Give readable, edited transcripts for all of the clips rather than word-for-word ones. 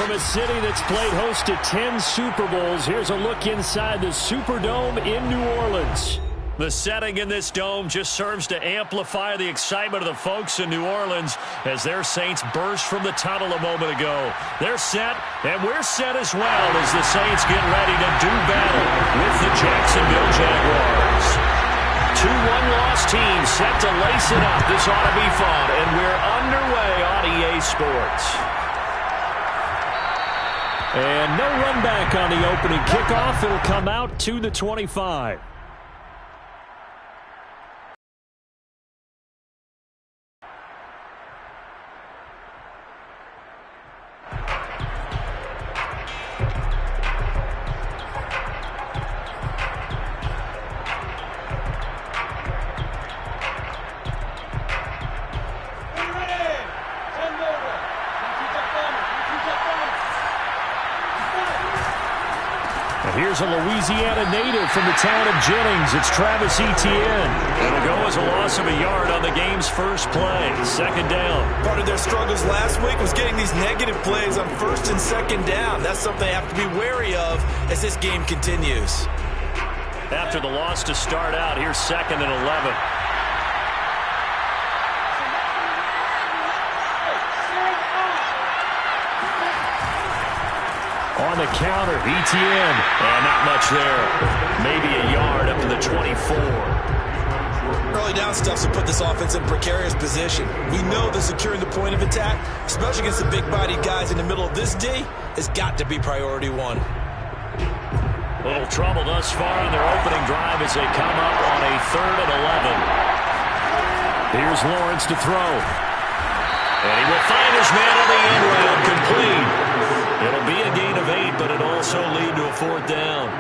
From a city that's played host to 10 Super Bowls, here's a look inside the Superdome in New Orleans. The setting in this dome just serves to amplify the excitement of the folks in New Orleans as their Saints burst from the tunnel a moment ago. They're set, and we're set as well as the Saints get ready to do battle with the Jacksonville Jaguars. Two one-loss teams set to lace it up. This ought to be fun, and we're underway on EA Sports. And no run back on the opening kickoff. It'll come out to the 25. Here's a Louisiana native from the town of Jennings. It's Travis Etienne. It'll go as a loss of a yard on the game's first play. Second down. Part of their struggles last week was getting these negative plays on first and second down. That's something they have to be wary of as this game continues. After the loss to start out, here's second and 11. On the counter, Etienne. And not much there. Maybe a yard up to the 24. Early down stuff to put this offense in precarious position. We know that securing the point of attack, especially against the big-bodied guys in the middle of this D, has got to be priority one. A little trouble thus far on their opening drive as they come up on a 3rd and 11. Here's Lawrence to throw. And he will find his man on the end round, complete. It'll be a gain of 8, but it'll also lead to a 4th down.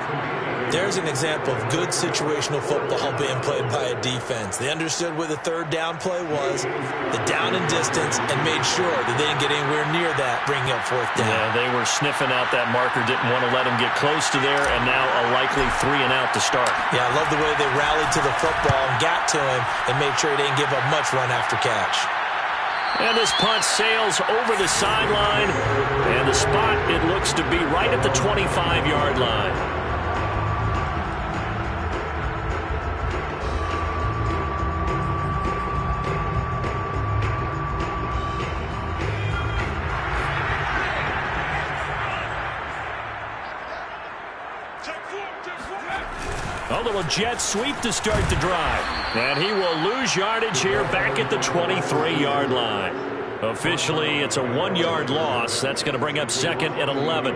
There's an example of good situational football being played by a defense. They understood where the 3rd down play was, the down and distance, and made sure that they didn't get anywhere near that, bringing up 4th down. Yeah, they were sniffing out that marker, didn't want to let him get close to there, and now a likely 3 and out to start. Yeah, I love the way they rallied to the football and got to him and made sure he didn't give up much run after catch. And this punt sails over the sideline, and the spot, it looks to be right at the 25-yard line. A little jet sweep to start the drive. And he will lose yardage here back at the 23-yard line. Officially, it's a 1-yard loss. That's going to bring up second and 11.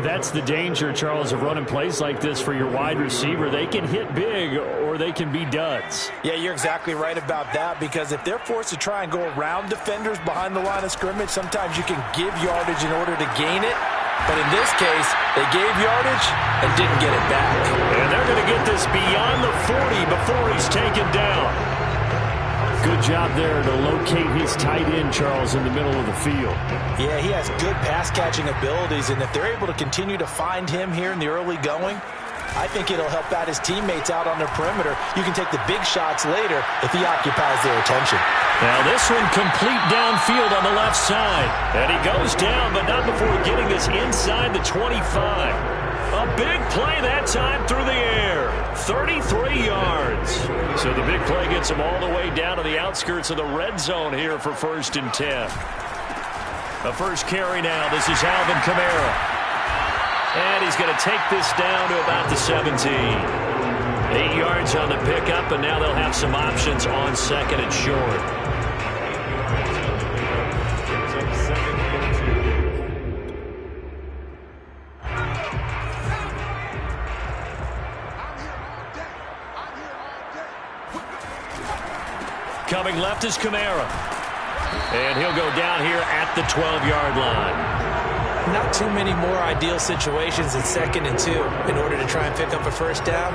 That's the danger, Charles, of running plays like this for your wide receiver. They can hit big or they can be duds. Yeah, you're exactly right about that, because if they're forced to try and go around defenders behind the line of scrimmage, sometimes you can give yardage in order to gain it. But in this case, they gave yardage and didn't get it back. And they're going to get this beyond the 40 before he's taken down. Good job there to locate his tight end, Charles, in the middle of the field. Yeah, he has good pass-catching abilities, and if they're able to continue to find him here in the early going, I think it'll help out his teammates out on the perimeter. You can take the big shots later if he occupies their attention. Now this one complete downfield on the left side. And he goes down, but not before getting this inside the 25. A big play that time through the air. 33 yards. So the big play gets him all the way down to the outskirts of the red zone here for 1st and 10. The first carry now. This is Alvin Kamara. And he's going to take this down to about the 17. 8 yards on the pickup, and now they'll have some options on 2nd and short. Coming left is Kamara. And he'll go down here at the 12-yard line. Not too many more ideal situations in 2nd and 2 in order to try and pick up a 1st down.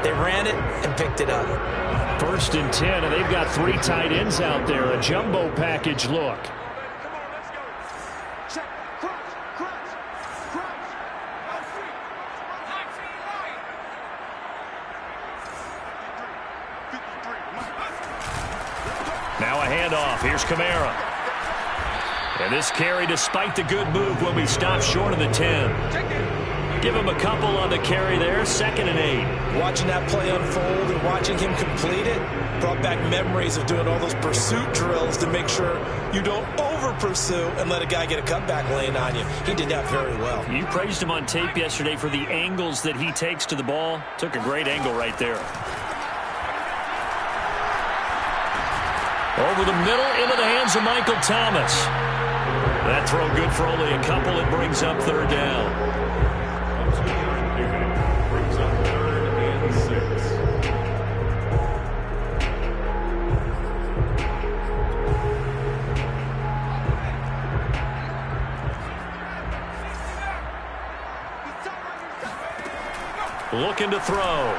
They ran it and picked it up. 1st and 10, and they've got 3 tight ends out there. A jumbo package look. Now a handoff. Here's Kamara. And this carry, despite the good move, will be stopped short of the 10. Give him a couple on the carry there, 2nd and 8. Watching that play unfold and watching him complete it brought back memories of doing all those pursuit drills to make sure you don't over-pursue and let a guy get a cutback lane on you. He did that very well. You praised him on tape yesterday for the angles that he takes to the ball. Took a great angle right there. Over the middle, into the hands of Michael Thomas. That throw good for only a couple. It brings up 3rd down. Brings up 3rd and 6. Looking to throw.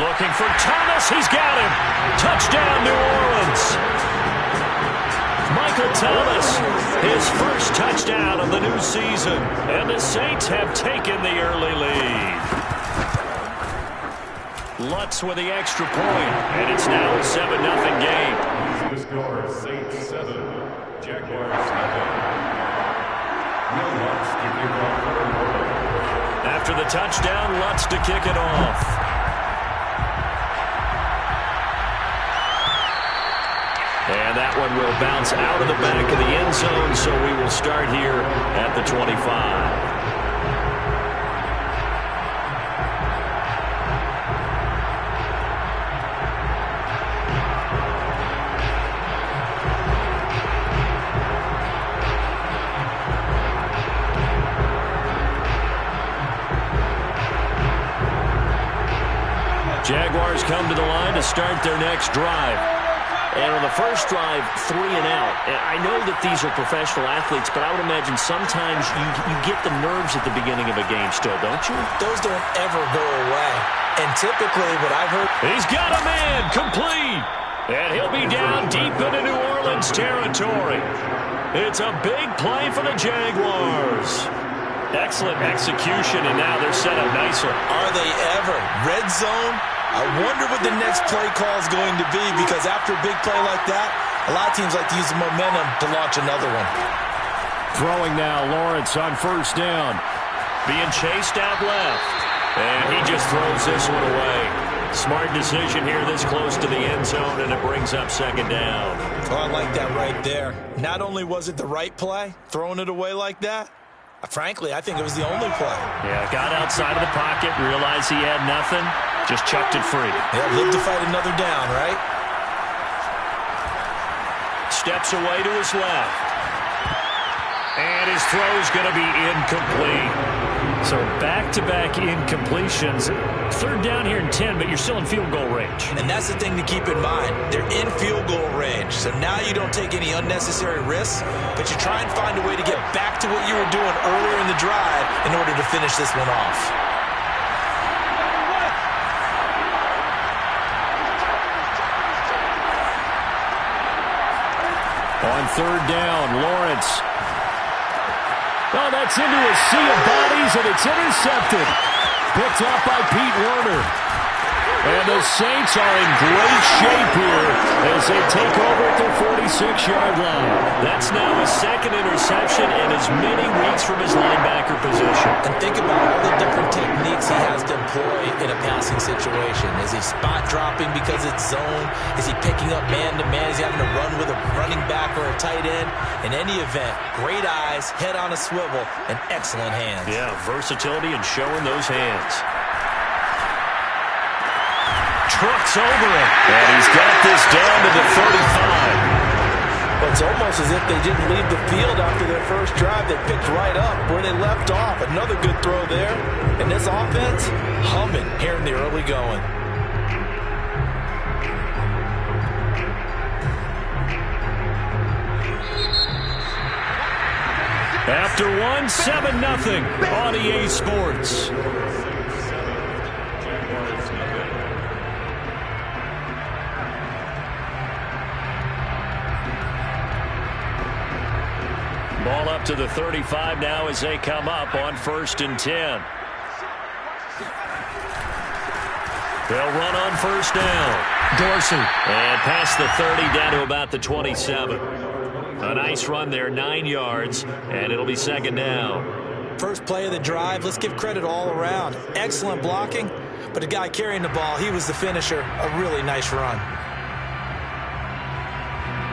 Looking for Thomas. He's got him. Touchdown, New Orleans. Michael Thomas, his first touchdown of the new season. And the Saints have taken the early lead. Lutz with the extra point, and it's now a 7-0 game. The score, Saints 7, Jaguars 7. Will Lutz to kick off for New Orleans. After the touchdown, Lutz to kick it off. And that one will bounce out of the back of the end zone, so we will start here at the 25. Jaguars come to the line to start their next drive. And on the first drive, 3 and out. And I know that these are professional athletes, but I would imagine sometimes you get the nerves at the beginning of a game still, don't you? Those don't ever go away. And typically what I've heard... He's got a man, complete. And he'll be down deep into New Orleans territory. It's a big play for the Jaguars. Excellent execution, and now they're set up nicely. Are they ever? Red zone? I wonder what the next play call is going to be, because after a big play like that, a lot of teams like to use the momentum to launch another one. Throwing now, Lawrence on 1st down. Being chased out left. And he just throws this one away. Smart decision here this close to the end zone, and it brings up 2nd down. Oh, I like that right there. Not only was it the right play, throwing it away like that, frankly, I think it was the only play. Yeah, got outside of the pocket, realized he had nothing, just chucked it free. Yeah, live to fight another down, right? Steps away to his left. And his throw's going to be incomplete. So back-to-back incompletions. 3rd down here in 10, but you're still in field goal range. And that's the thing to keep in mind. They're in field goal range. So now you don't take any unnecessary risks, but you try and find a way to get back to what you were doing earlier in the drive in order to finish this one off. On 3rd down, Lawrence. Oh, that's into a sea of bodies, and it's intercepted. Picked off by Pete Werner. And the Saints are in great shape here as they take over at their 46-yard line. That's now his 2nd interception in as many weeks from his linebacker position. And think about all the different techniques he has to employ in a passing situation. Is he spot dropping because it's zone? Is he picking up man-to-man? Is he having to run with a running back or a tight end? In any event, great eyes, head on a swivel, and excellent hands. Yeah, versatility and showing those hands. Trucks over him. And he's got this down to the 35. Well, it's almost as if they didn't leave the field after their first drive. They picked right up where they left off. Another good throw there. And this offense, humming here in the early going. After one, 7-0 on EA Sports. Ball up to the 35 now as they come up on 1st and 10. They'll run on 1st down. Dorsey. And past the 30 down to about the 27. A nice run there, 9 yards, and it'll be second down. First play of the drive, let's give credit all around. Excellent blocking, but the guy carrying the ball, he was the finisher. A really nice run.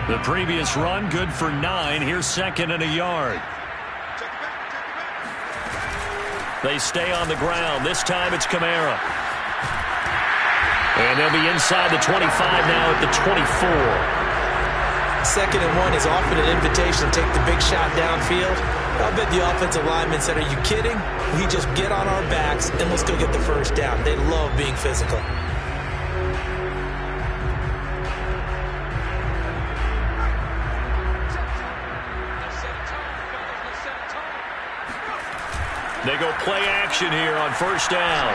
The previous run, good for 9. Here's second and a yard. They stay on the ground. This time it's Kamara. And they'll be inside the 25 now at the 24. Second and 1 is often an invitation to take the big shot downfield. I bet the offensive linemen said, are you kidding? We just get on our backs and let's go get the first down. They love being physical. They go play action here on first down.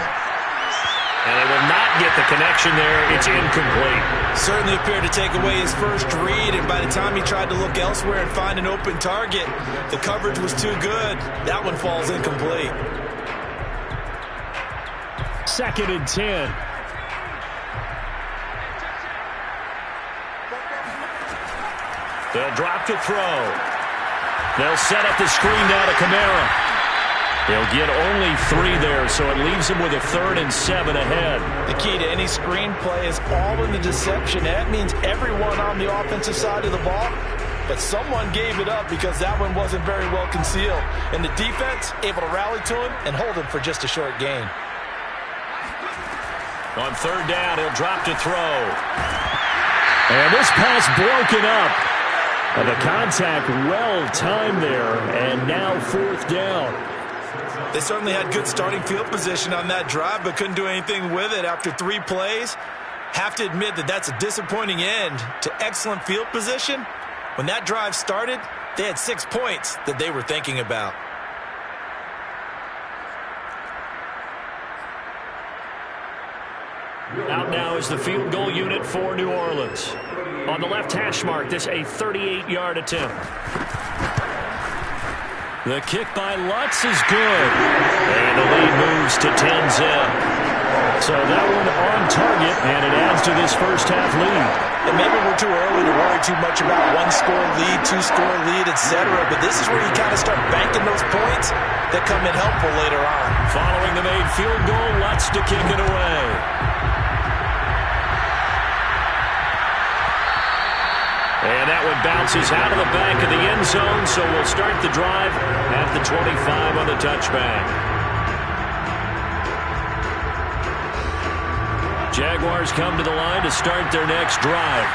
And they will not get the connection there. It's incomplete. Certainly appeared to take away his first read, and by the time he tried to look elsewhere and find an open target, the coverage was too good. That one falls incomplete. Second and 10. They'll drop to throw. They'll set up the screen now to Kamara. They'll get only 3 there, so it leaves them with a 3rd and 7 ahead. The key to any screenplay is all in the deception. That means everyone on the offensive side of the ball, but someone gave it up because that one wasn't very well concealed. And the defense able to rally to him and hold him for just a short gain. On third down, he'll drop to throw. And this pass broken up. And the contact well timed there, and now fourth down. They certainly had good starting field position on that drive, but couldn't do anything with it after 3 plays. Have to admit that that's a disappointing end to excellent field position. When that drive started, they had 6 points that they were thinking about. Out now is the field goal unit for New Orleans. On the left hash mark, this a 38-yard attempt. The kick by Lutz is good. And the lead moves to 10-zip. So that one on target, and it adds to this first half lead. And maybe we're too early to worry too much about 1-score lead, 2-score lead, etc. But this is where you kind of start banking those points that come in helpful later on. Following the made field goal, Lutz to kick it away. And that one bounces out of the back of the end zone, so we'll start the drive at the 25 on the touchback. Jaguars come to the line to start their next drive.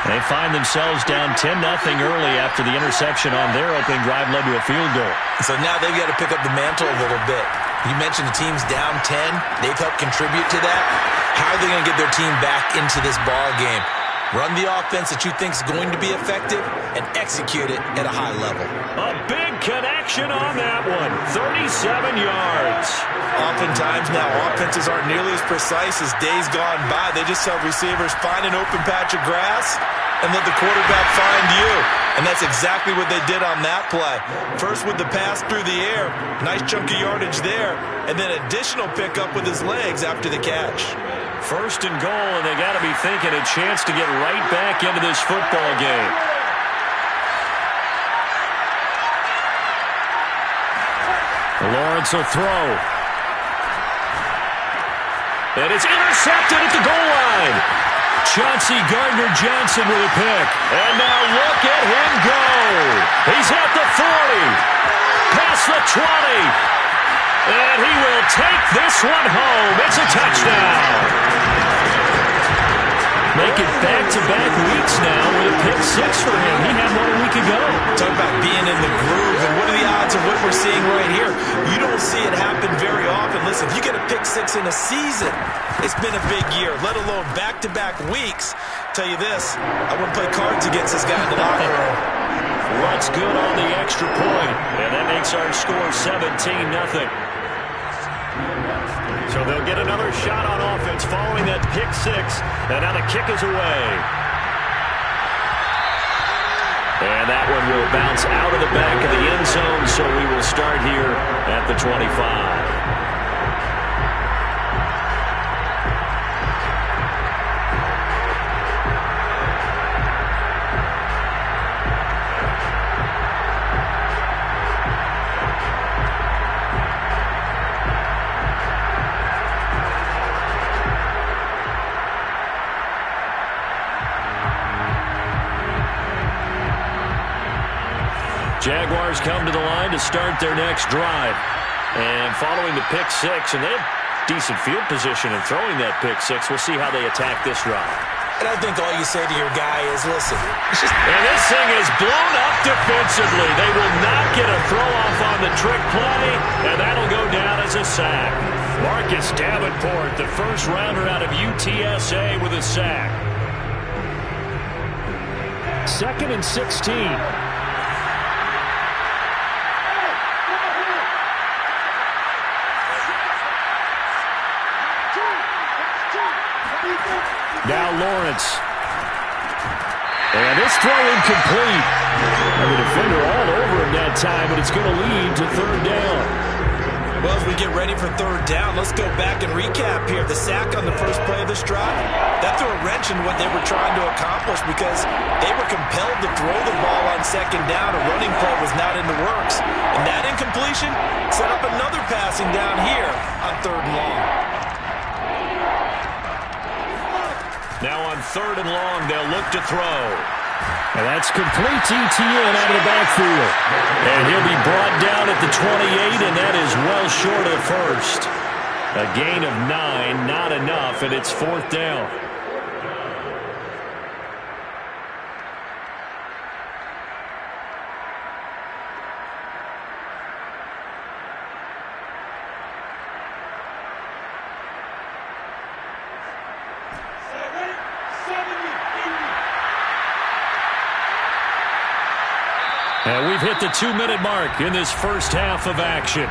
They find themselves down 10-0 early after the interception on their opening drive led to a field goal. So now they've got to pick up the mantle a little bit. You mentioned the team's down 10. They've helped contribute to that. How are they going to get their team back into this ball game? Run the offense that you think is going to be effective and execute it at a high level. A big connection on that one. 37 yards. Oftentimes now offenses aren't nearly as precise as days gone by. They just tell receivers, find an open patch of grass and let the quarterback find you. And that's exactly what they did on that play. First with the pass through the air. Nice chunk of yardage there. And then additional pickup with his legs after the catch. First and goal, and they got to be thinking a chance to get right back into this football game. Lawrence will throw. And it's intercepted at the goal line. Chauncey Gardner-Johnson with a pick. And now look at him go. He's at the 40. Past the 20. And he will take this one home. It's a touchdown. Make it back-to-back weeks now with a pick 6 for him. He had one a week ago. Talk about being in the groove, and what are the odds of what we're seeing right here? You don't see it happen very often. Listen, if you get a pick 6 in a season, it's been a big year, let alone back-to-back weeks. Tell you this, I wouldn't play cards against this guy in the locker room. What's good on the extra point, and that makes our score 17-0. So they'll get another shot on offense following that pick 6, and now the kick is away. And that one will bounce out of the back of the end zone, so we will start here at the 25. Jaguars come to the line to start their next drive. And following the pick six, and they have decent field position in throwing that pick six. We'll see how they attack this drive. And I think all you say to your guy is, listen. And this thing is blown up defensively. They will not get a throw-off on the trick play, and that'll go down as a sack. Marcus Davenport, the first rounder out of UTSA, with a sack. 2nd and 16. Now Lawrence. And this throw incomplete. And the defender all over him that time, but it's going to lead to 3rd down. Well, as we get ready for 3rd down, let's go back and recap here. The sack on the first play of this drive, that threw a wrench in what they were trying to accomplish because they were compelled to throw the ball on 2nd down. A running play was not in the works. And that incompletion set up another passing down here on 3rd and long. Now on 3rd and long, they'll look to throw. And that's complete to Etienne out of the backfield. And he'll be brought down at the 28, and that is well short of the first. A gain of 9, not enough, and it's 4th down. And we've hit the 2-minute mark in this first half of action.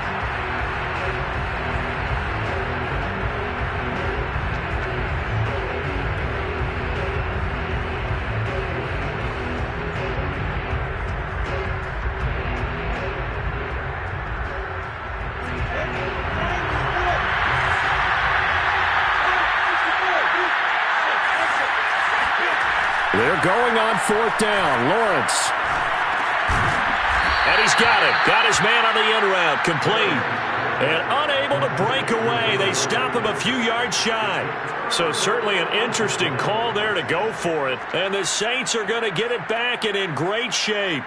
They're going on 4th down. Lawrence. And he's got it. Got his man on the end route. Complete. And unable to break away. They stop him a few yards shy. So certainly an interesting call there to go for it. And the Saints are going to get it back and in great shape.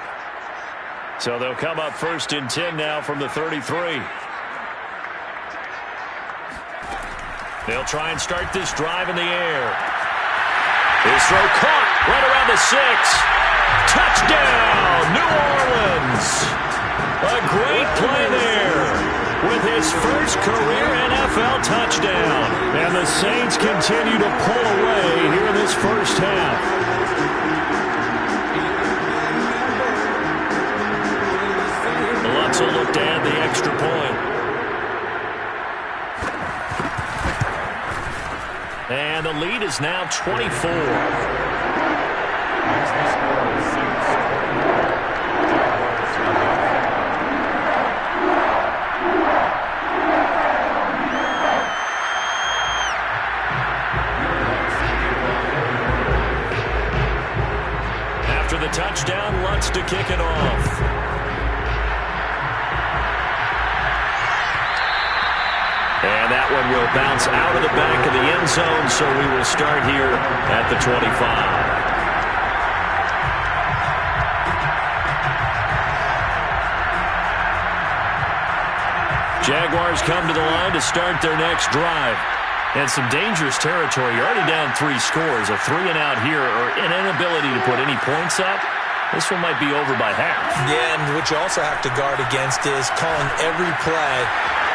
So they'll come up 1st and 10 now from the 33. They'll try and start this drive in the air. His throw caught right around the 6. Touchdown, New Orleans. A great play there with his first career NFL touchdown. And the Saints continue to pull away here in this first half. Lutz will look to add the extra point. And the lead is now 24. After the touchdown, Lutz to kick it off. And that one will bounce out of the back of the end zone, so we will start here at the 25. Jaguars come to the line to start their next drive. And some dangerous territory. You're already down 3 scores. A 3-and-out here, or an inability to put any points up. This one might be over by half. Yeah, and what you also have to guard against is calling every play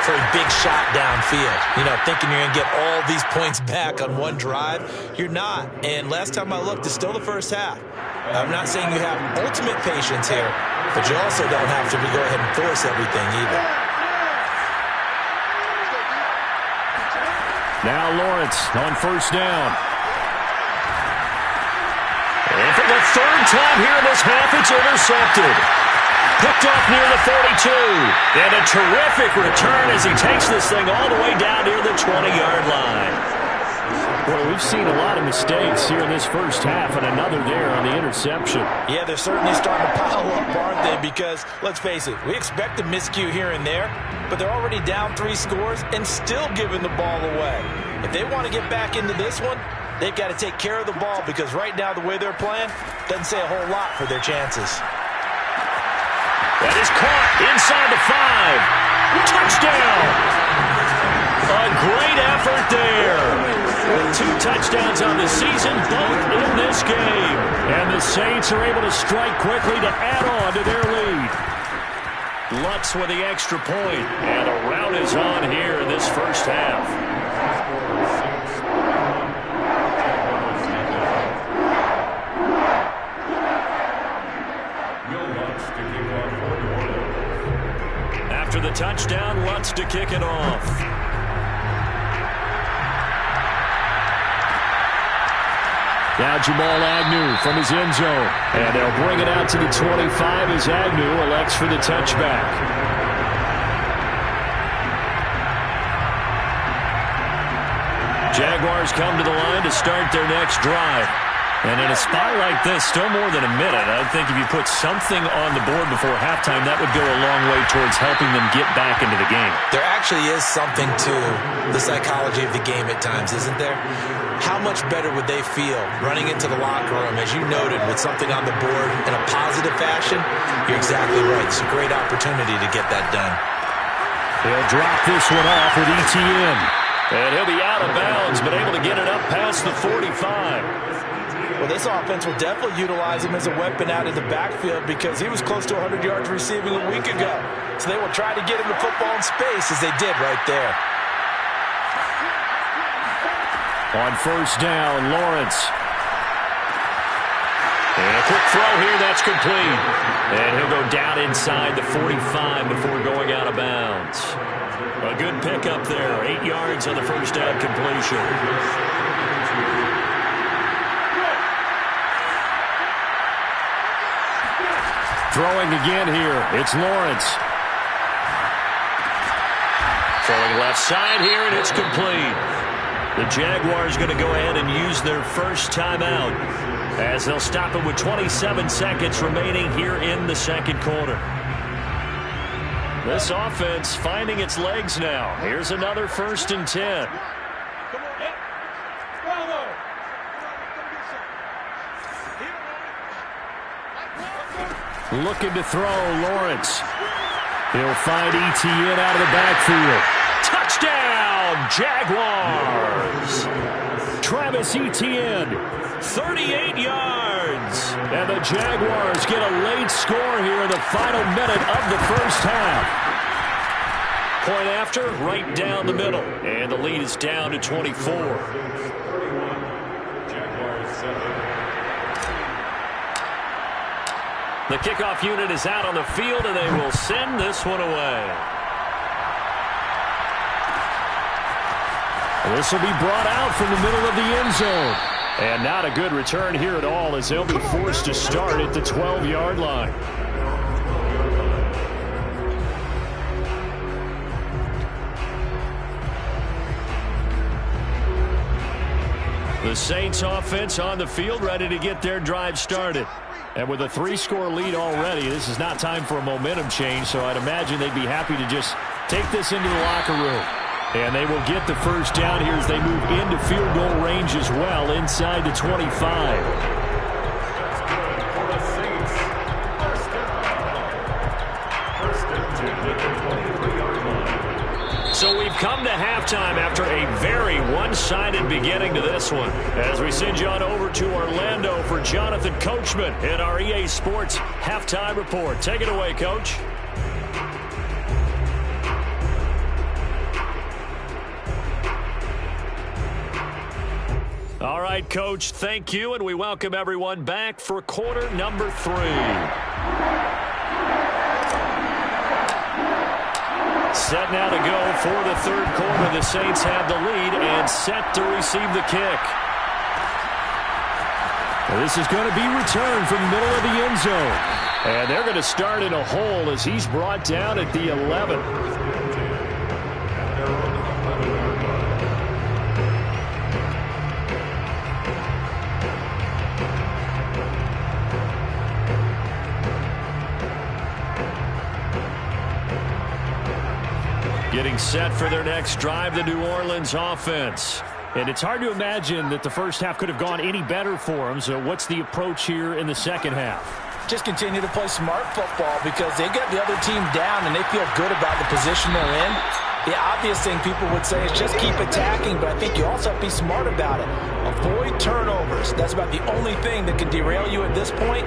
for a big shot downfield. You know, thinking you're going to get all these points back on one drive. You're not. And last time I looked, it's still the first half. I'm not saying you have ultimate patience here, but you also don't have to go ahead and force everything either. Now Lawrence on 1st down. And for the 3rd time here in this half, it's intercepted. Picked off near the 42. And a terrific return as he takes this thing all the way down near the 20-yard line. Well, we've seen a lot of mistakes here in this first half, and another there on the interception. Yeah, they're certainly starting to pile up, aren't they? Because, let's face it, we expect a miscue here and there, but they're already down 3 scores and still giving the ball away. If they want to get back into this one, they've got to take care of the ball, because right now the way they're playing doesn't say a whole lot for their chances. That is caught inside the 5. Touchdown! A great effort there. With 2 touchdowns on the season, both in this game. And the Saints are able to strike quickly to add on to their lead. Lutz with the extra point. And a rout is on here in this first half. After the touchdown, Lutz to kick it off. Now Jamal Agnew from his end zone. And they'll bring it out to the 25 as Agnew elects for the touchback. Jaguars come to the line to start their next drive. And in a spot like this, still more than a minute, I think if you put something on the board before halftime, that would go a long way towards helping them get back into the game. There actually is something to the psychology of the game at times, isn't there? How much better would they feel running into the locker room, as you noted, with something on the board in a positive fashion? You're exactly right. It's a great opportunity to get that done. He'll drop this one off with Etienne. And he'll be out of bounds, but able to get it up past the 45. Well, this offense will definitely utilize him as a weapon out of the backfield because he was close to 100 yards receiving a week ago. So they will try to get him the football in space as they did right there. On first down, Lawrence. And a quick throw here, that's complete. And he'll go down inside the 45 before going out of bounds. A good pickup there, 8 yards on the first down completion. Throwing again here, it's Lawrence. Throwing left side here, and it's complete. The Jaguars going to go ahead and use their first timeout as they'll stop it with 27 seconds remaining here in the second quarter. This offense finding its legs now. Here's another 1st and 10. Looking to throw, Lawrence. He'll find Etienne out of the backfield. Touchdown, Jaguars! Travis Etienne, 38 yards. And the Jaguars get a late score here in the final minute of the first half. Point after, right down the middle. And the lead is down to 24. Jaguars 7. The kickoff unit is out on the field, and they will send this one away. This will be brought out from the middle of the end zone. And not a good return here at all as they'll be forced to start at the 12-yard line. The Saints offense on the field ready to get their drive started. And with a 3-score lead already, this is not time for a momentum change, so I'd imagine they'd be happy to just take this into the locker room. And they will get the first down here as they move into field goal range as well inside the 25. So we've come to halftime after a very one-sided beginning to this one. As we send you on over to Orlando for Jonathan Coachman in our EA Sports Halftime Report. Take it away, Coach. All right, Coach, thank you, and we welcome everyone back for quarter number 3. Set now to go for the third quarter. The Saints have the lead and set to receive the kick. This is going to be returned from the middle of the end zone. And they're going to start in a hole as he's brought down at the 11. Getting set for their next drive, the New Orleans offense. And it's hard to imagine that the first half could have gone any better for them. So what's the approach here in the second half? Just continue to play smart football because they get the other team down and they feel good about the position they're in. The obvious thing people would say is just keep attacking, but I think you also have to be smart about it. Avoid turnovers. That's about the only thing that can derail you at this point.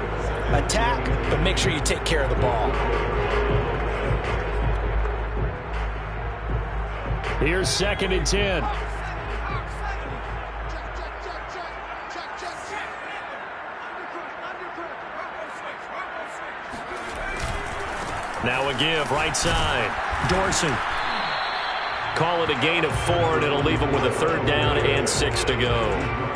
Attack, but make sure you take care of the ball. Here's 2nd and 10. Now a give, right side. Dorsey. Call it a gain of 4, and it'll leave them with a 3rd down and 6 to go.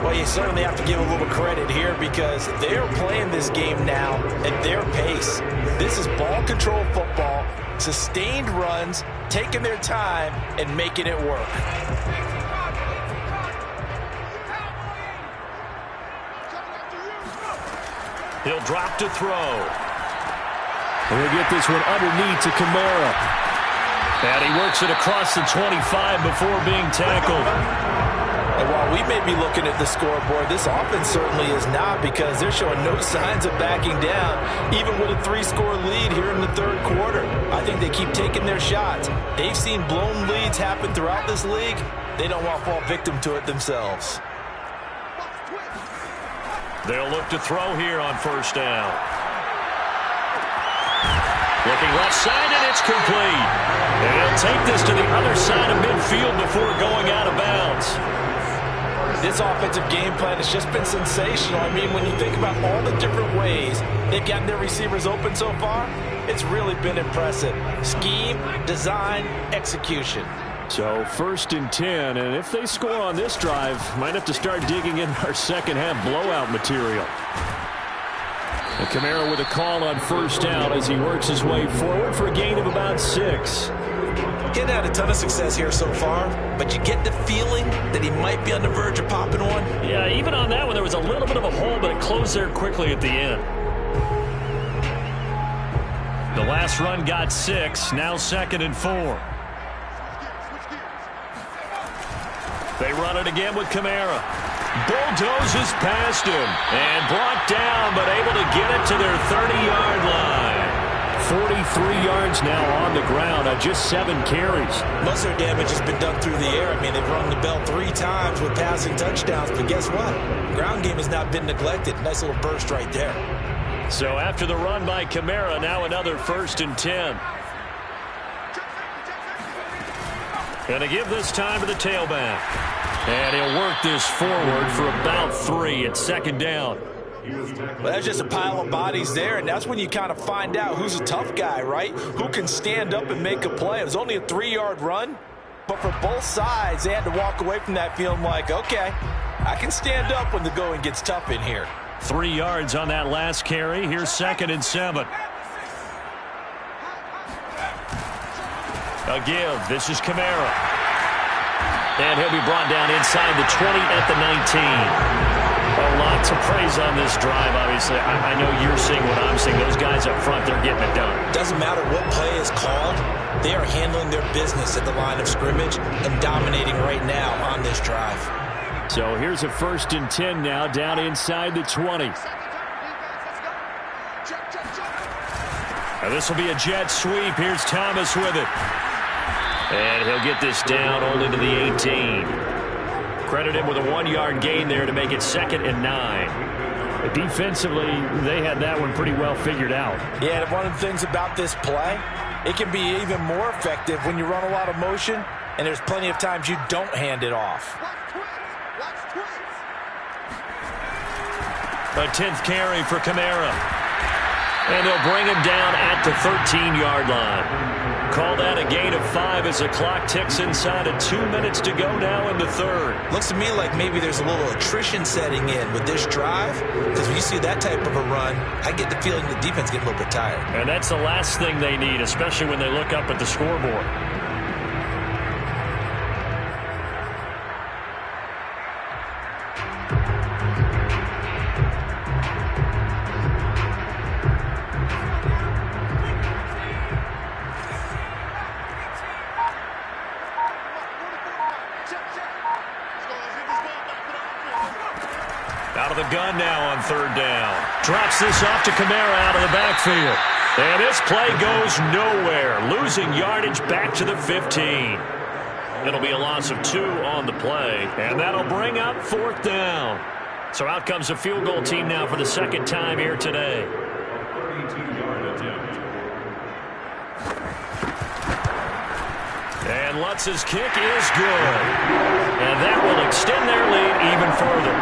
Well, you certainly have to give a little credit here because they're playing this game now at their pace. This is ball control football, sustained runs, taking their time, and making it work. He'll drop to throw. We'll get this one underneath to Kamara. And he works it across the 25 before being tackled. And while we may be looking at the scoreboard, this offense certainly is not because they're showing no signs of backing down, even with a 3-score lead here in the 3rd quarter. I think they keep taking their shots. They've seen blown leads happen throughout this league. They don't want to fall victim to it themselves. They'll look to throw here on 1st down. Looking left side, and it's complete. And he'll take this to the other side of midfield before going out of bounds. This offensive game plan has just been sensational. I mean, when you think about all the different ways they've gotten their receivers open so far, it's really been impressive. Scheme, design, execution. So 1st and 10, and if they score on this drive, might have to start digging in our second-half blowout material. And Kamara with a call on 1st down as he works his way forward for a gain of about 6. Getting had a ton of success here so far, but you get the feeling that he might be on the verge of popping one. Yeah, even on that one, there was a little bit of a hole, but it closed there quickly at the end. The last run got 6, now 2nd and 4. They run it again with Kamara. Bulldozes past him and brought down, but able to get it to their 30-yard line. 43 yards now on the ground on just 7 carries. Most of their damage has been done through the air. I mean, they've rung the bell 3 times with passing touchdowns, but guess what? Ground game has not been neglected. Nice little burst right there. So after the run by Kamara, now another 1st and 10. Going to give this time to the tailback. And he'll work this forward for about 3 at 2nd down. Well, that's just a pile of bodies there, and that's when you kind of find out who's a tough guy, right? Who can stand up and make a play. It was only a 3-yard run, but for both sides, they had to walk away from that feeling like, okay, I can stand up when the going gets tough in here. 3 yards on that last carry. Here's 2nd and 7. A give. This is Kamara. And he'll be brought down inside the 20 at the 19. A lot to praise on this drive, obviously. I know you're seeing what I'm seeing. Those guys up front, they're getting it done. Doesn't matter what play is called. They are handling their business at the line of scrimmage and dominating right now on this drive. So here's a 1st and 10 now, down inside the 20. Now this will be a jet sweep. Here's Thomas with it. And he'll get this down only to the 18. Credit him with a 1-yard gain there to make it 2nd and 9. Defensively, they had that one pretty well figured out. Yeah, and one of the things about this play, it can be even more effective when you run a lot of motion, and there's plenty of times you don't hand it off. A 10th carry for Kamara. And they'll bring him down at the 13-yard line. Call that a gain of 5 as the clock ticks inside of 2 minutes to go now in the 3rd. Looks to me like maybe there's a little attrition setting in with this drive, because when you see that type of a run, I get the feeling the defense gets a little bit tired. And that's the last thing they need, especially when they look up at the scoreboard. Out of the gun now on 3rd down. Drops this off to Kamara out of the backfield. And this play goes nowhere. Losing yardage back to the 15. It'll be a loss of 2 on the play. And that'll bring up 4th down. So out comes a field goal team now for the 2nd time here today. 32-yard attempt. And Lutz's kick is good. And that will extend their lead even further.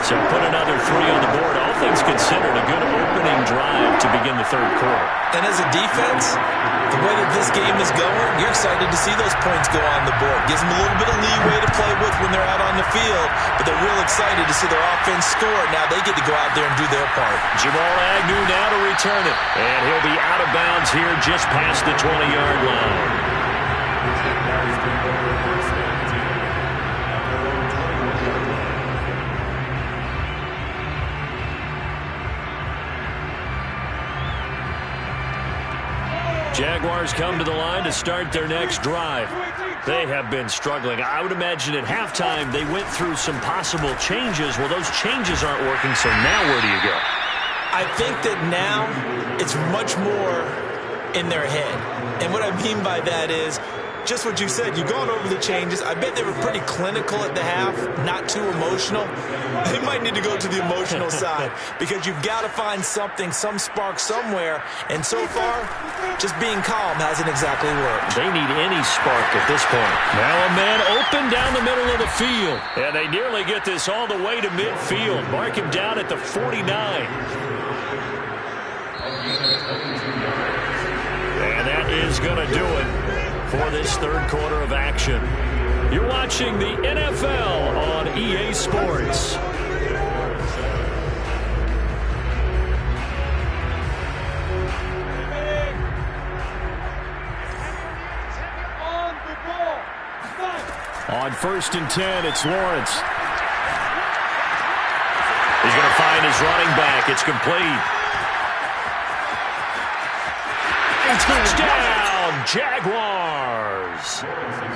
So put another 3 on the board. All things considered, a good opening drive to begin the 3rd quarter. And as a defense, the way that this game is going, you're excited to see those points go on the board. Gives them a little bit of leeway to play with when they're out on the field, but they're real excited to see their offense score. Now they get to go out there and do their part. Jamal Agnew now to return it. And he'll be out of bounds here just past the 20-yard line. Jaguars come to the line to start their next drive. They have been struggling. I would imagine at halftime they went through some possible changes. Well, those changes aren't working, so now where do you go? I think that now it's much more in their head. And what I mean by that is just what you said. You've gone over the changes. I bet they were pretty clinical at the half, not too emotional. They might need to go to the emotional side because you've got to find something, some spark somewhere. And so far, just being calm hasn't exactly worked. They need any spark at this point. Now a man open down the middle of the field. And they nearly get this all the way to midfield. Mark him down at the 49. And that is going to do it for this 3rd quarter of action. You're watching the NFL on EA Sports. On 1st and 10, it's Lawrence. He's going to find his running back. It's complete. Touchdown, Jaguars.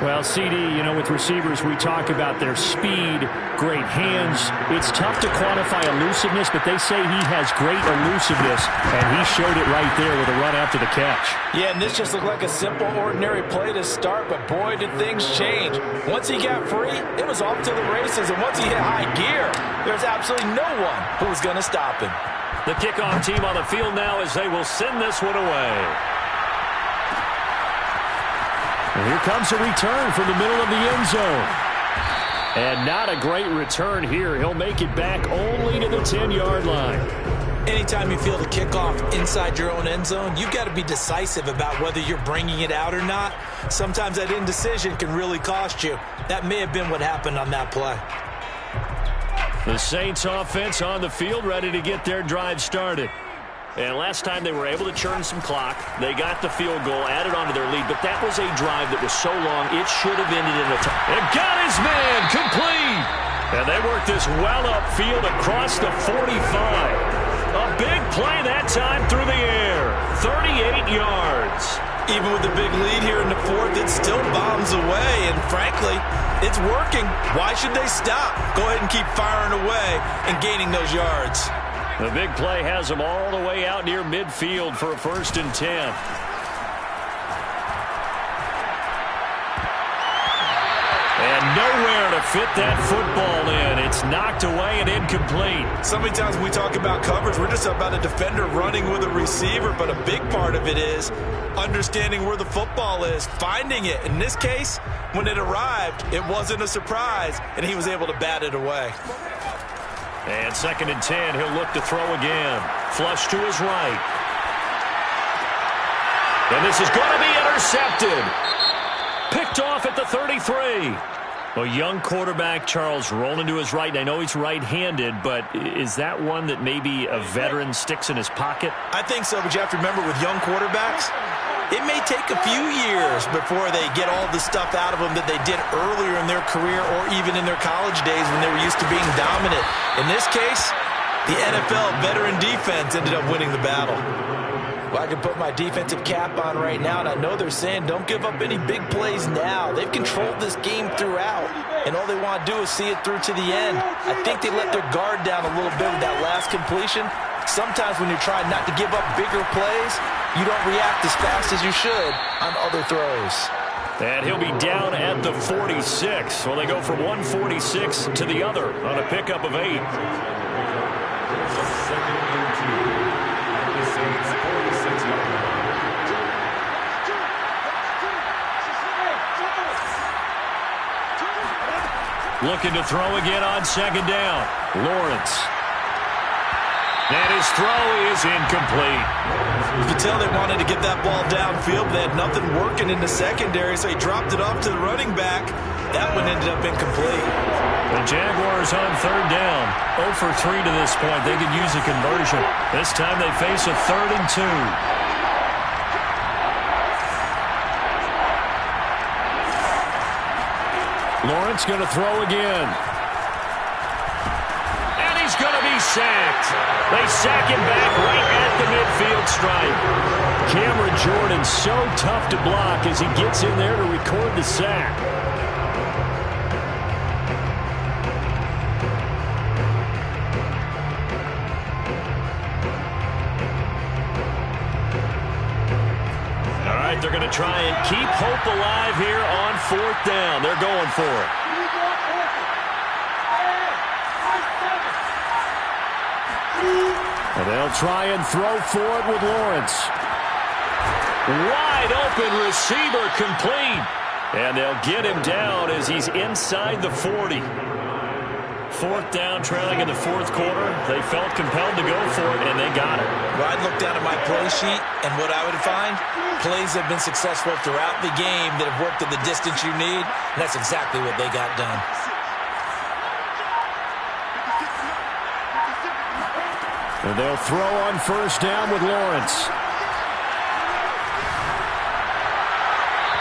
Well, CD, you know, with receivers, we talk about their speed, great hands. It's tough to quantify elusiveness, but they say he has great elusiveness, and he showed it right there with a run after the catch. Yeah, and this just looked like a simple, ordinary play to start, but boy, did things change. Once he got free, it was off to the races, and once he hit high gear, there's absolutely no one who was going to stop him. The kickoff team on the field now as they will send this one away. And here comes a return from the middle of the end zone. And not a great return here. He'll make it back only to the 10-yard line. Anytime you feel the kickoff inside your own end zone, you've got to be decisive about whether you're bringing it out or not. Sometimes that indecision can really cost you. That may have been what happened on that play. The Saints offense on the field ready to get their drive started. And last time they were able to churn some clock. They got the field goal, added on to their lead, but that was a drive that was so long it should have ended in a tie. And got his man complete. And they worked this well upfield across the 45. A big play that time through the air. 38 yards. Even with the big lead here in the 4th, it still bombs away. And frankly, it's working. Why should they stop? Go ahead and keep firing away and gaining those yards. The big play has them all the way out near midfield for a 1st and 10. And nowhere to fit that football in. It's knocked away and incomplete. So many times when we talk about coverage, we're just about a defender running with a receiver, but a big part of it is understanding where the football is, finding it. In this case, when it arrived, it wasn't a surprise, and he was able to bat it away. And 2nd and 10, he'll look to throw again. Flush to his right. And this is going to be intercepted. Picked off at the 33. A young quarterback, Charles, rolling to his right. I know he's right-handed, but is that one that maybe a veteran sticks in his pocket? I think so, but you have to remember with young quarterbacks, it may take a few years before they get all the stuff out of them that they did earlier in their career or even in their college days when they were used to being dominant. In this case, the NFL veteran defense ended up winning the battle. Well, I can put my defensive cap on right now, and I know they're saying don't give up any big plays now. They've controlled this game throughout, and all they want to do is see it through to the end. I think they let their guard down a little bit with that last completion sometimes when you're trying not to give up bigger plays, you don't react as fast as you should on other throws. And he'll be down at the 46. Well, they go from 146 to the other on a pickup of 8. Second and 2. The Saints 46-yard line. Looking to throw again on second down. Lawrence. And his throw is incomplete. You could tell they wanted to get that ball downfield. They had nothing working in the secondary, so he dropped it off to the running back. That one ended up incomplete. The Jaguars on third down. 0 for 3 to this point. They could use a conversion. This time they face a 3rd and 2. Lawrence going to throw again. And he's going to be sacked. They sack him back right at the midfield stripe. Cameron Jordan so tough to block as he gets in there to record the sack. All right, they're going to try and keep hope alive here on 4th down. They're going for it. And they'll try and throw for it with Lawrence. Wide open receiver complete. And they'll get him down as he's inside the 40. 4th down, trailing in the 4th quarter. They felt compelled to go for it, and they got it. Well, I'd look down at my play sheet, and what I would find, plays have been successful throughout the game that have worked at the distance you need, and that's exactly what they got done. And they'll throw on 1st down with Lawrence.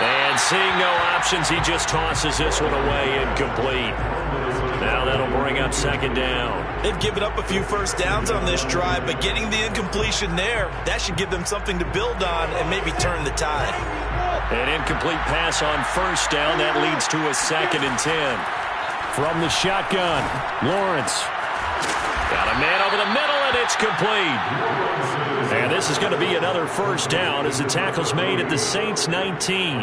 And seeing no options, he just tosses this one away, incomplete. Now that'll bring up 2nd down. They've given up a few first downs on this drive, but getting the incompletion there, that should give them something to build on and maybe turn the tide. An incomplete pass on 1st down. That leads to a 2nd and 10. From the shotgun, Lawrence. Got a man over the middle, and it's complete. And this is going to be another 1st down as the tackle's made at the Saints 19.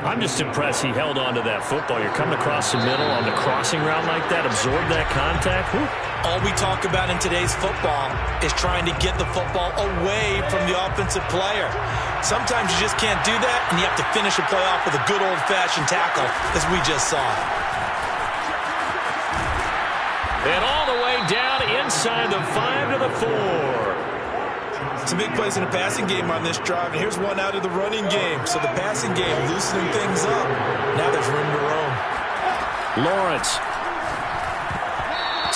I'm just impressed he held on to that football. You're coming across the middle on the crossing route like that, absorb that contact. Whew. All we talk about in today's football is trying to get the football away from the offensive player. Sometimes you just can't do that, and you have to finish a play off with a good old-fashioned tackle, as we just saw. And all the way down inside the 5 to the 4. Some big plays in the passing game on this drive, and here's one out of the running game. So the passing game loosening things up. Now there's room to roam. Lawrence.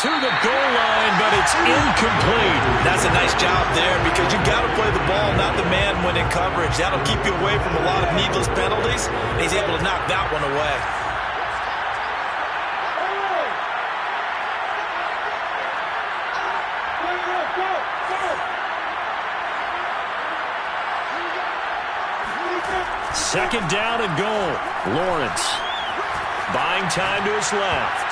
To the goal line, but it's incomplete. That's a nice job there because you've got to play the ball, not the man when in coverage. That'll keep you away from a lot of needless penalties, and he's able to knock that one away. Second down and goal. Lawrence buying time to his left.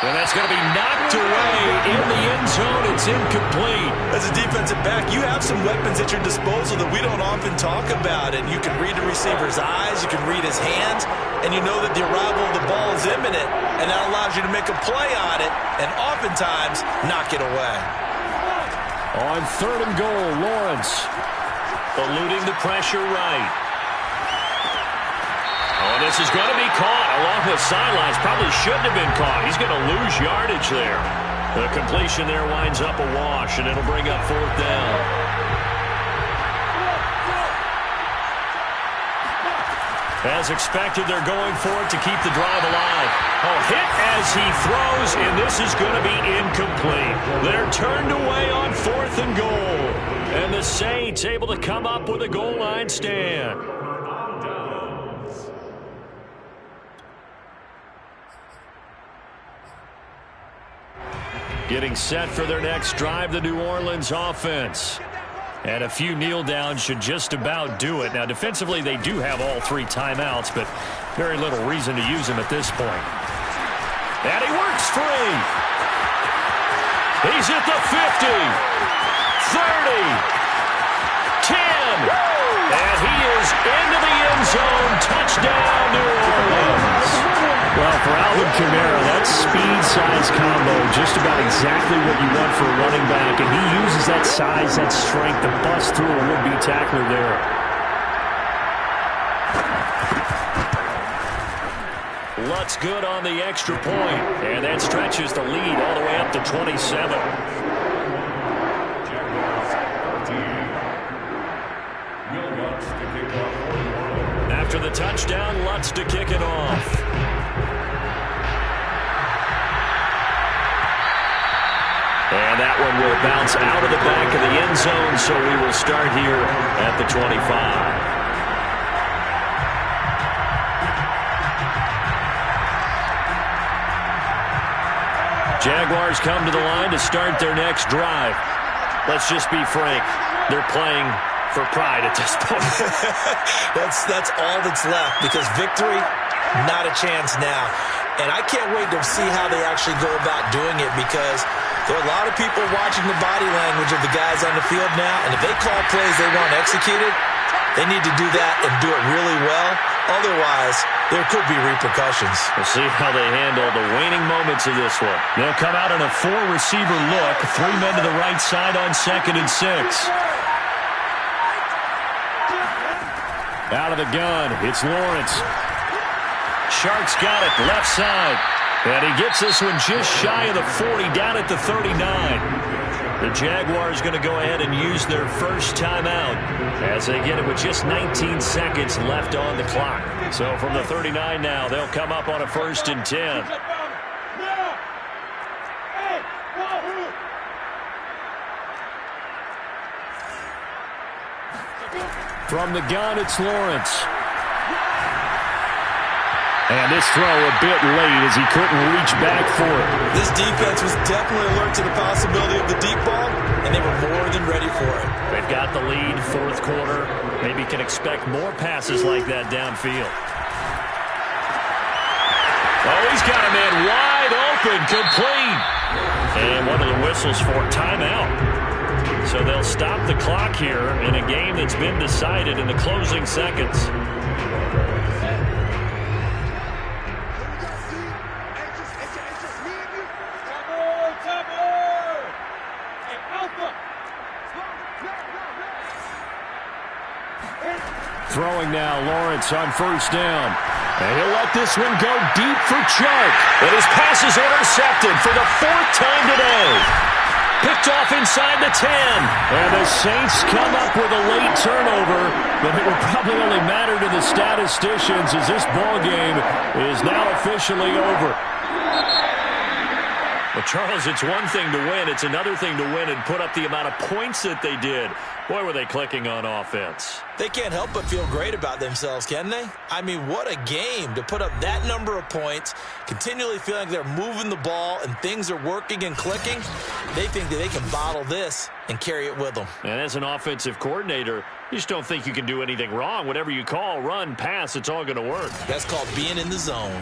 And that's going to be knocked away in the end zone. It's incomplete. As a defensive back, you have some weapons at your disposal that we don't often talk about. And you can read the receiver's eyes, you can read his hands, and you know that the arrival of the ball is imminent. And that allows you to make a play on it and oftentimes knock it away. On 3rd and goal, Lawrence. Eluding the pressure right. Oh, this is going to be caught along the sidelines. Probably shouldn't have been caught. He's going to lose yardage there. The completion there winds up a wash, and it'll bring up 4th down. As expected, they're going for it to keep the drive alive. Oh, hit as he throws, and this is going to be incomplete. They're turned away on 4th and goal. And the Saints able to come up with a goal line stand. Getting set for their next drive, the New Orleans offense. And a few kneel downs should just about do it. Now, defensively, they do have all 3 timeouts, but very little reason to use them at this point. And he works free. He's at the 50, 30, 10, and he is into the end zone. Touchdown, New Orleans. Well, for Alvin Kamara, that speed-size combo, just about exactly what you want for a running back, and he uses that size, that strength to bust through a would-be tackler there. Lutz good on the extra point, and that stretches the lead all the way up to 27. After the touchdown, Lutz to kick it off. And that one will bounce out of the back of the end zone, so we will start here at the 25. Jaguars come to the line to start their next drive. Let's just be frank. They're playing for pride at this point. That's all that's left, because victory, not a chance now. And I can't wait to see how they actually go about doing it, because there are a lot of people watching the body language of the guys on the field now, and if they call plays they want executed, they need to do that and do it really well. Otherwise, there could be repercussions. We'll see how they handle the waning moments of this one. They'll come out in a 4-receiver look. 3 men to the right side on 2nd and 6. Out of the gun, it's Lawrence. Sharks got it, left side. And he gets this one just shy of the 40, down at the 39. The Jaguars going to go ahead and use their first timeout as they get it with just 19 seconds left on the clock. So from the 39 now, they'll come up on a 1st and 10. From the gun, it's Lawrence. And this throw a bit late as he couldn't reach back for it. This defense was definitely alert to the possibility of the deep ball, and they were more than ready for it. They've got the lead, 4th quarter. Maybe can expect more passes like that downfield. Oh, he's got a man wide open, complete. And one of the whistles for timeout. So they'll stop the clock here in a game that's been decided in the closing seconds. Throwing now, Lawrence on 1st down. And he'll let this one go deep for Chark. And his pass is intercepted for the 4th time today. Picked off inside the 10. And the Saints come up with a late turnover, but it will probably only matter to the statisticians as this ball game is now officially over. Well, Charles, it's one thing to win. It's another thing to win and put up the amount of points that they did. Boy, were they clicking on offense. They can't help but feel great about themselves, can they? I mean, what a game to put up that number of points, continually feeling like they're moving the ball and things are working and clicking. They think that they can bottle this and carry it with them. And as an offensive coordinator, you just don't think you can do anything wrong. Whatever you call, run, pass, it's all going to work. That's called being in the zone.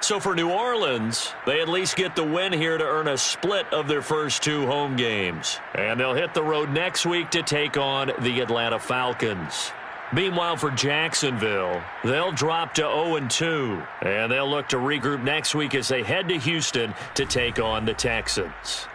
So for New Orleans, they at least get the win here to earn a split of their first 2 home games. And they'll hit the road next week to take on the Atlanta Falcons. Meanwhile, for Jacksonville, they'll drop to 0-2. And they'll look to regroup next week as they head to Houston to take on the Texans.